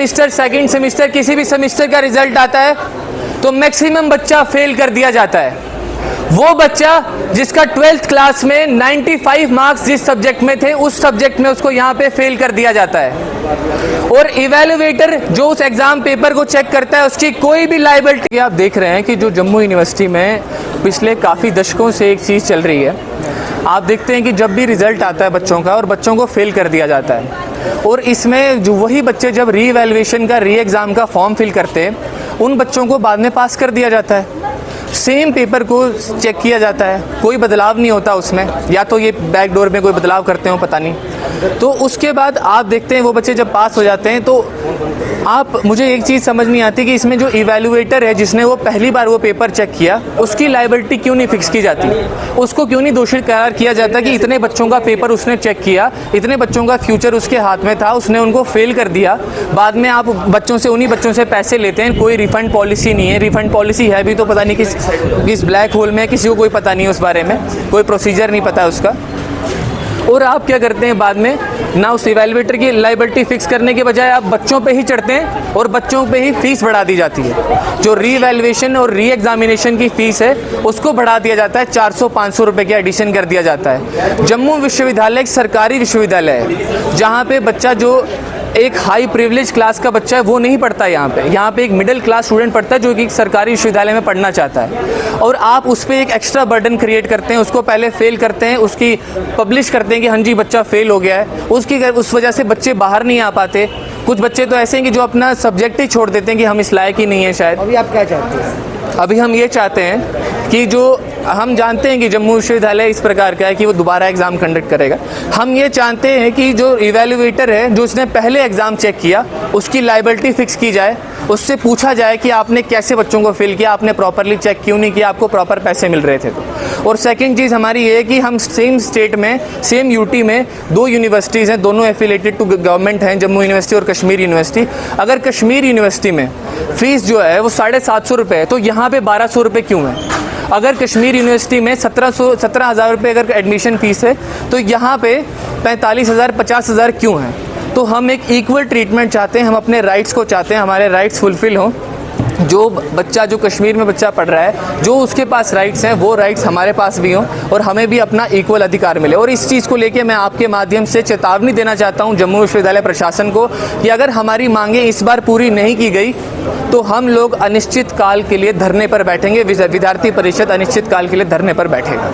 Semester, second semester, किसी भी semester का रिजल्ट आता है तो मैक्सिमम बच्चा फेल कर दिया जाता है। वो बच्चा जिसका 12th क्लास में 95 मार्क्स जिस सब्जेक्ट में थे, उस सब्जेक्ट में उसको यहाँ पे फेल कर दिया जाता है। और इवेल्युएटर जो उस एग्ज़ाम पेपर को चेक करता है, उसकी कोई भी लायबिलिटी। आप देख रहे हैं कि जो जम्मू यूनिवर्सिटी में पिछले काफ़ी दशकों से एक चीज़ चल रही है। आप देखते हैं कि जब भी रिज़ल्ट आता है बच्चों का, और बच्चों को फेल कर दिया जाता है, और इसमें जो वही बच्चे जब री इवैल्यूएशन का, री एग्ज़ाम का फॉर्म फिल करते हैं, उन बच्चों को बाद में पास कर दिया जाता है। सेम पेपर को चेक किया जाता है, कोई बदलाव नहीं होता उसमें, या तो ये बैकडोर में कोई बदलाव करते हो पता नहीं। तो उसके बाद आप देखते हैं वो बच्चे जब पास हो जाते हैं, तो मुझे एक चीज़ समझ नहीं आती कि इसमें जो इवैल्यूएटर है, जिसने वो पहली बार वो पेपर चेक किया, उसकी लायबिलिटी क्यों नहीं फिक्स की जाती? उसको क्यों नहीं दोषी करार किया जाता कि इतने बच्चों का पेपर उसने चेक किया, इतने बच्चों का फ्यूचर उसके हाथ में था, उसने उनको फेल कर दिया। बाद में आप बच्चों से, उन्हीं बच्चों से पैसे लेते हैं, कोई रिफ़ंड पॉलिसी नहीं है। रिफ़ंड पॉलिसी है भी तो पता नहीं किस ब्लैक होल में, किसी को कोई पता नहीं है उस बारे में, कोई प्रोसीजर नहीं पता उसका। और आप क्या करते हैं बाद में, ना उस इवैल्यूएटर की लायबिलिटी फिक्स करने के बजाय आप बच्चों पे ही चढ़ते हैं और बच्चों पे ही फीस बढ़ा दी जाती है। जो री इवैल्यूएशन और री एग्जामिनेशन की फ़ीस है, उसको बढ़ा दिया जाता है, 400-500 रुपये के एडिशन कर दिया जाता है। जम्मू विश्वविद्यालय एक सरकारी विश्वविद्यालय है, जहाँ पे बच्चा जो एक हाई प्रिविलेज क्लास का बच्चा है वो नहीं पढ़ता है यहाँ पे एक मिडिल क्लास स्टूडेंट पढ़ता है जो कि सरकारी विश्वविद्यालय में पढ़ना चाहता है। और आप उस पर एक एक्स्ट्रा बर्डन क्रिएट करते हैं, उसको पहले फेल करते हैं, उसकी पब्लिश करते हैं कि हाँ जी बच्चा फेल हो गया है, उस वजह से बच्चे बाहर नहीं आ पाते। कुछ बच्चे तो ऐसे हैं कि जो अपना सब्जेक्ट ही छोड़ देते हैं कि हम इस लायक ही नहीं है शायद। अभी आप क्या चाहते हैं? अभी हम ये चाहते हैं कि जो हम जानते हैं कि जम्मू विश्वविद्यालय इस प्रकार का है कि वो दोबारा एग्ज़ाम कंडक्ट करेगा। हम ये चाहते हैं कि जो इवैल्यूएटर है, जो उसने पहले एग्ज़ाम चेक किया, उसकी लायबिलिटी फ़िक्स की जाए, उससे पूछा जाए कि आपने कैसे बच्चों को फेल किया, आपने प्रॉपरली चेक क्यों नहीं किया, आपको प्रॉपर पैसे मिल रहे थे तो। और सेकंड चीज़ हमारी ये है कि हम सेम स्टेट में, सेम यूटी में 2 यूनिवर्सिटीज़ हैं, दोनों एफिलेटेड टू गवर्नमेंट हैं, जम्मू यूनिवर्सिटी और कश्मीर यूनिवर्सिटी। अगर कश्मीर यूनिवर्सिटी में फ़ीस जो है वो 750 रुपये है, तो यहाँ पे 1200 रुपये क्यों है? अगर कश्मीर यूनिवर्सिटी में 17,000 रुपये अगर एडमिशन फ़ीस है, तो यहाँ पे 45,000 50,000 क्यों है? तो हम एक इक्वल ट्रीटमेंट चाहते हैं, हम अपने राइट्स को चाहते हैं, हमारे राइट्स फुलफ़िल हों। जो बच्चा, जो कश्मीर में बच्चा पढ़ रहा है, जो उसके पास राइट्स हैं, वो राइट्स हमारे पास भी हों और हमें भी अपना इक्वल अधिकार मिले। और इस चीज़ को लेके मैं आपके माध्यम से चेतावनी देना चाहता हूं जम्मू विश्वविद्यालय प्रशासन को कि अगर हमारी मांगें इस बार पूरी नहीं की गई तो हम लोग अनिश्चित काल के लिए धरने पर बैठेंगे। विद्यार्थी परिषद अनिश्चित काल के लिए धरने पर बैठेगा।